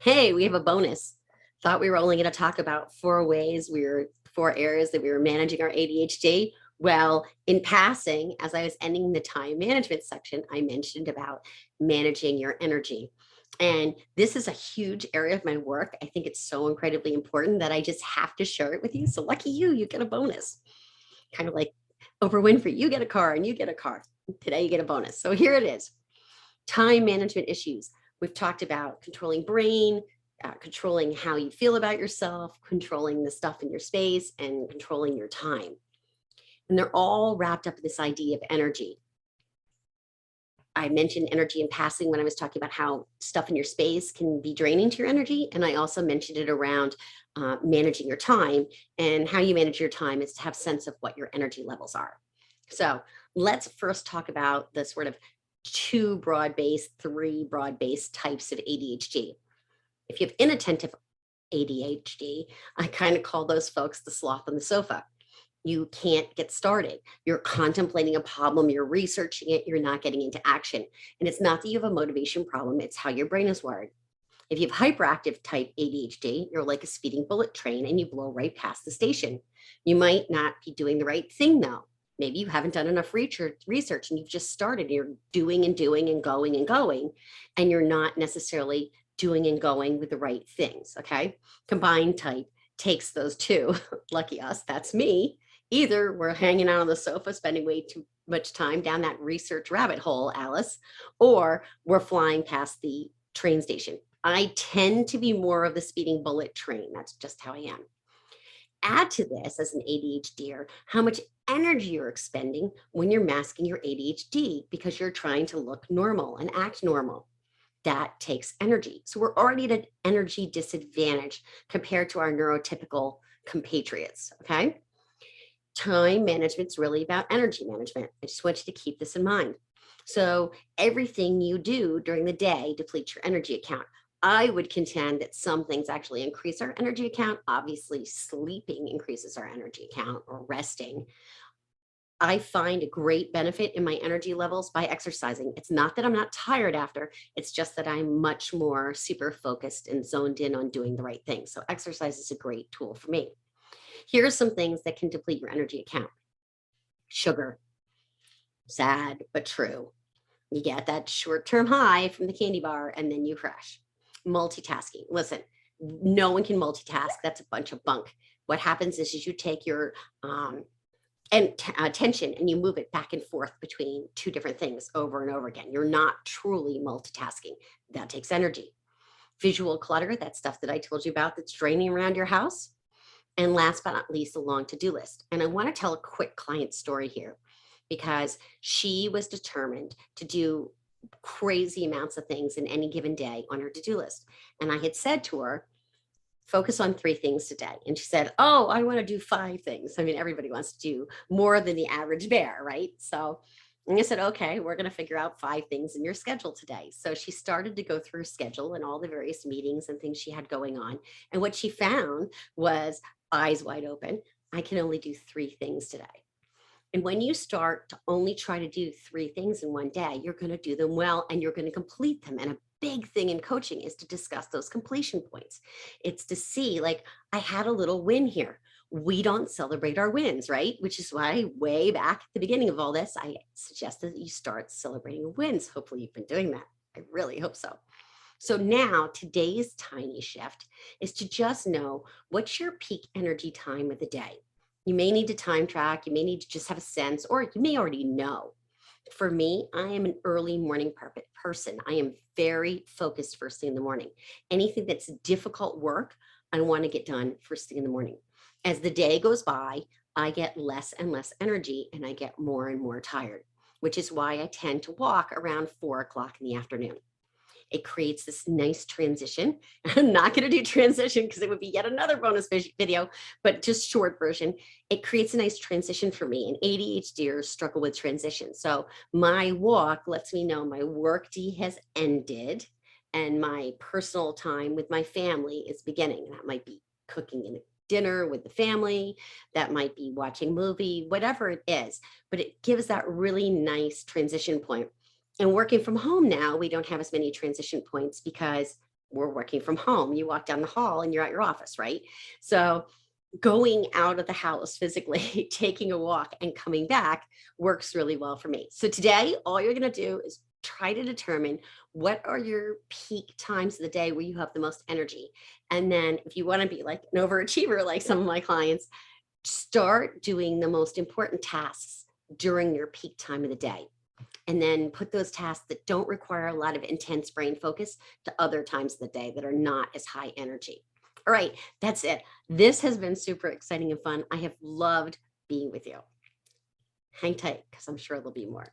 Hey, we have a bonus. Thought we were only going to talk about four areas that we were managing our ADHD. Well, in passing, as I was ending the time management section, I mentioned about managing your energy. And this is a huge area of my work. I think it's so incredibly important that I just have to share it with you. So lucky you, you get a bonus. Kind of like Oprah Winfrey, you get a car and you get a car. Today you get a bonus. So here it is. Time management issues. We've talked about controlling brain, controlling how you feel about yourself, controlling the stuff in your space, and controlling your time. And they're all wrapped up in this idea of energy. I mentioned energy in passing when I was talking about how stuff in your space can be draining to your energy. And I also mentioned it around managing your time, and how you manage your time is to have sense of what your energy levels are. So let's first talk about the sort of three broad-based types of ADHD. If you have inattentive ADHD, I kind of call those folks the sloth on the sofa. You can't get started. You're contemplating a problem, you're researching it, you're not getting into action. And it's not that you have a motivation problem, it's how your brain is wired. If you have hyperactive type ADHD, you're like a speeding bullet train and you blow right past the station. You might not be doing the right thing though. Maybe you haven't done enough research and you've just started. You're doing and doing and going and going, and you're not necessarily doing and going with the right things. Okay. Combined type takes those two. Lucky us, that's me. Either we're hanging out on the sofa, spending way too much time down that research rabbit hole, Alice, or we're flying past the train station. I tend to be more of the speeding bullet train. That's just how I am. Add to this, as an ADHDer, how much energy you're expending when you're masking your ADHD because you're trying to look normal and act normal. That takes energy. So we're already at an energy disadvantage compared to our neurotypical compatriots, okay? Time management is really about energy management. I just want you to keep this in mind. So everything you do during the day depletes your energy account. I would contend that some things actually increase our energy account. Obviously, sleeping increases our energy account, or resting. I find a great benefit in my energy levels by exercising. It's not that I'm not tired after, it's just that I'm much more super focused and zoned in on doing the right thing. So exercise is a great tool for me. Here are some things that can deplete your energy account. Sugar. Sad, but true. You get that short-term high from the candy bar and then you crash. Multitasking. Listen, no one can multitask. That's a bunch of bunk. What happens is you take your attention and you move it back and forth between two different things over and over again. You're not truly multitasking. That takes energy. Visual clutter, that stuff that I told you about that's draining around your house. And last but not least, a long to-do list. And I want to tell a quick client story here, because she was determined to do crazy amounts of things in any given day on her to-do list. And I had said to her, focus on 3 things today. And she said, oh, I want to do 5 things. I mean, everybody wants to do more than the average bear, right? So I said, okay, we're going to figure out 5 things in your schedule today. So she started to go through her schedule and all the various meetings and things she had going on. And what she found was, eyes wide open, I can only do 3 things today. And when you start to only try to do 3 things in one day, you're going to do them well and you're going to complete them. And a big thing in coaching is to discuss those completion points. It's to see, like, I had a little win here. We don't celebrate our wins, right? Which is why way back at the beginning of all this, I suggested that you start celebrating wins. Hopefully you've been doing that. I really hope so. So now today's tiny shift is to just know what's your peak energy time of the day. You may need to time track, you may need to just have a sense, or you may already know. For me, I am an early morning person. I am very focused first thing in the morning. Anything that's difficult work, I want to get done first thing in the morning. As the day goes by, I get less and less energy and I get more and more tired, which is why I tend to walk around 4 o'clock in the afternoon. It creates this nice transition. I'm not going to do transition because it would be yet another bonus video, but just short version. It creates a nice transition for me, and ADHDers struggle with transition. So my walk lets me know my work day has ended and my personal time with my family is beginning. That might be cooking in dinner with the family, that might be watching a movie, whatever it is, but it gives that really nice transition point. And working from home now, we don't have as many transition points because We're working from home. You walk down the hall and you're at your office, right? So going out of the house physically, taking a walk and coming back works really well for me. So today, all you're going to do is try to determine what are your peak times of the day where you have the most energy. And then if you want to be like an overachiever, like some of my clients, start doing the most important tasks during your peak time of the day. And then put those tasks that don't require a lot of intense brain focus to other times of the day that are not as high energy. All right, that's it. This has been super exciting and fun. I have loved being with you. Hang tight because I'm sure there'll be more.